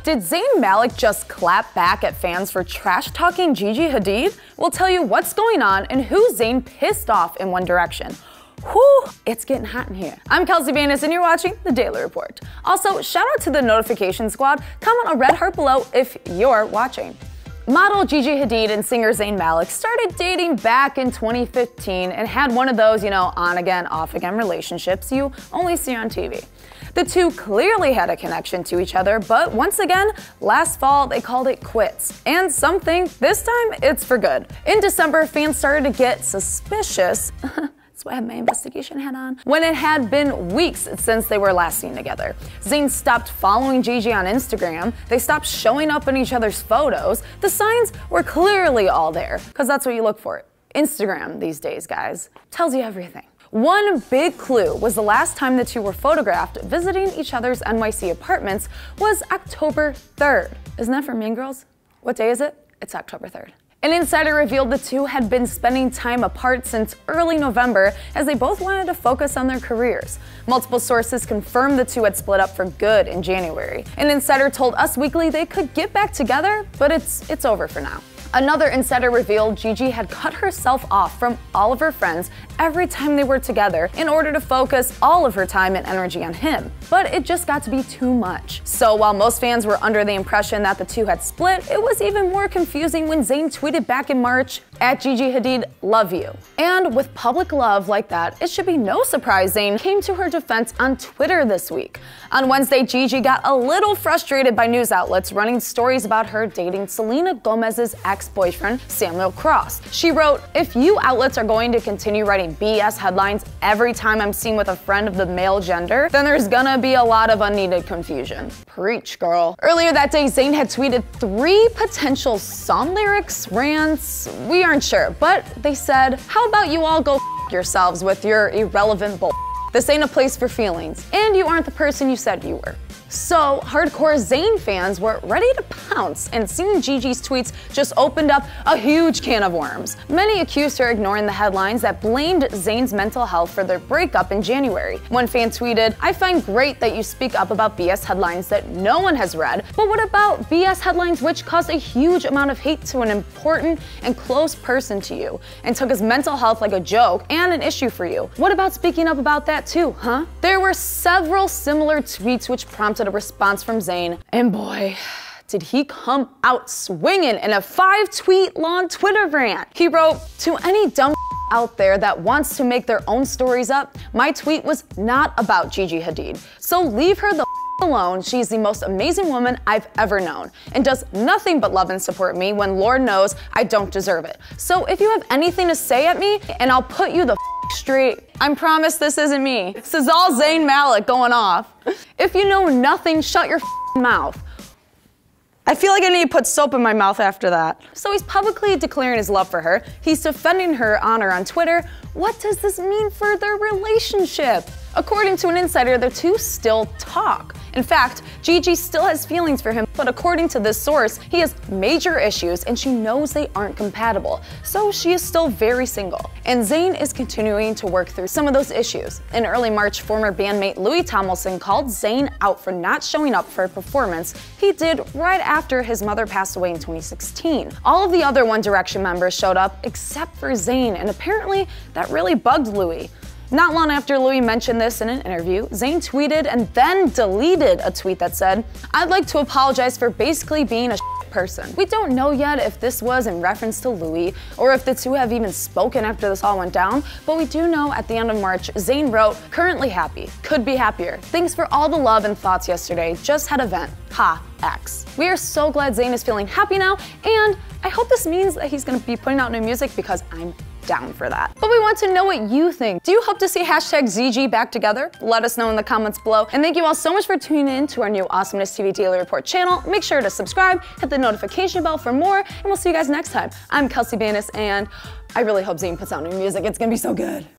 Did Zayn Malik just clap back at fans for trash-talking Gigi Hadid? We'll tell you what's going on and who Zayn pissed off in One Direction. Whew, it's getting hot in here. I'm Kelsey Banas and you're watching The Daily Report. Also, shout out to the notification squad. Comment a red heart below if you're watching. Model Gigi Hadid and singer Zayn Malik started dating back in 2015 and had one of those, on again, off again relationships you only see on TV. The two clearly had a connection to each other, but once again, last fall they called it quits. And some think this time it's for good. In December, fans started to get suspicious. That's why I have my investigation hat on. When it had been weeks since they were last seen together. Zayn stopped following Gigi on Instagram. They stopped showing up in each other's photos. The signs were clearly all there, because that's what you look for. Instagram these days, guys. Tells you everything. One big clue was the last time the two were photographed visiting each other's NYC apartments was October 3rd. Isn't that for Mean Girls? What day is it? It's October 3rd. An insider revealed the two had been spending time apart since early November as they both wanted to focus on their careers. Multiple sources confirmed the two had split up for good in January. An insider told Us Weekly they could get back together, but it's over for now. Another insider revealed Gigi had cut herself off from all of her friends every time they were together in order to focus all of her time and energy on him. But it just got to be too much. So while most fans were under the impression that the two had split, it was even more confusing when Zayn tweeted back in March, @Gigi Hadid, love you. And with public love like that, it should be no surprise Zayn came to her defense on Twitter this week. On Wednesday, Gigi got a little frustrated by news outlets running stories about her dating Selena Gomez's ex-boyfriend, Samuel Cross. She wrote, "If you outlets are going to continue writing BS headlines every time I'm seen with a friend of the male gender, then there's gonna be a lot of unneeded confusion." Preach, girl. Earlier that day, Zayn had tweeted 3 potential song lyrics, rants, we aren't sure, but they said, "How about you all go f yourselves with your irrelevant bull. This ain't a place for feelings, and you aren't the person you said you were." So, hardcore Zayn fans were ready to pounce, and seeing Gigi's tweets just opened up a huge can of worms. Many accused her ignoring the headlines that blamed Zayn's mental health for their breakup in January. One fan tweeted, "I find great that you speak up about BS headlines that no one has read, but what about BS headlines which caused a huge amount of hate to an important and close person to you, and took his mental health like a joke and an issue for you? What about speaking up about that too, huh?" There were several similar tweets which prompted a response from Zayn, and boy, did he come out swinging in a 5-tweet long Twitter rant. He wrote, "To any dumb out there that wants to make their own stories up, my tweet was not about Gigi Hadid. So leave her the alone. She's the most amazing woman I've ever known and does nothing but love and support me when Lord knows I don't deserve it. So if you have anything to say at me, and I'll put you the straight. I promise this isn't me. This is all Zayn Malik going off. If you know nothing, shut your mouth." I feel like I need to put soap in my mouth after that. So he's publicly declaring his love for her. He's defending her honor on Twitter. What does this mean for their relationship? According to an insider, the two still talk. In fact, Gigi still has feelings for him, but according to this source, he has major issues and she knows they aren't compatible. So she is still very single. And Zayn is continuing to work through some of those issues. In early March, former bandmate Louis Tomlinson called Zayn out for not showing up for a performance he did right after his mother passed away in 2016. All of the other One Direction members showed up except for Zayn, and apparently that really bugged Louis. Not long after Louis mentioned this in an interview, Zayn tweeted and then deleted a tweet that said, "I'd like to apologize for basically being a person." We don't know yet if this was in reference to Louis or if the two have even spoken after this all went down, but we do know at the end of March, Zayn wrote, "Currently happy, could be happier. Thanks for all the love and thoughts yesterday, just had a vent. Ha, X." We are so glad Zayn is feeling happy now, and I hope this means that he's gonna be putting out new music because I'm down for that. But we want to know what you think. Do you hope to see #ZG back together? Let us know in the comments below. And thank you all so much for tuning in to our new AwesomenessTV Daily Report channel. Make sure to subscribe, hit the notification bell for more, and we'll see you guys next time. I'm Kelsey Banas, and I really hope Zayn puts out new music. It's gonna be so good.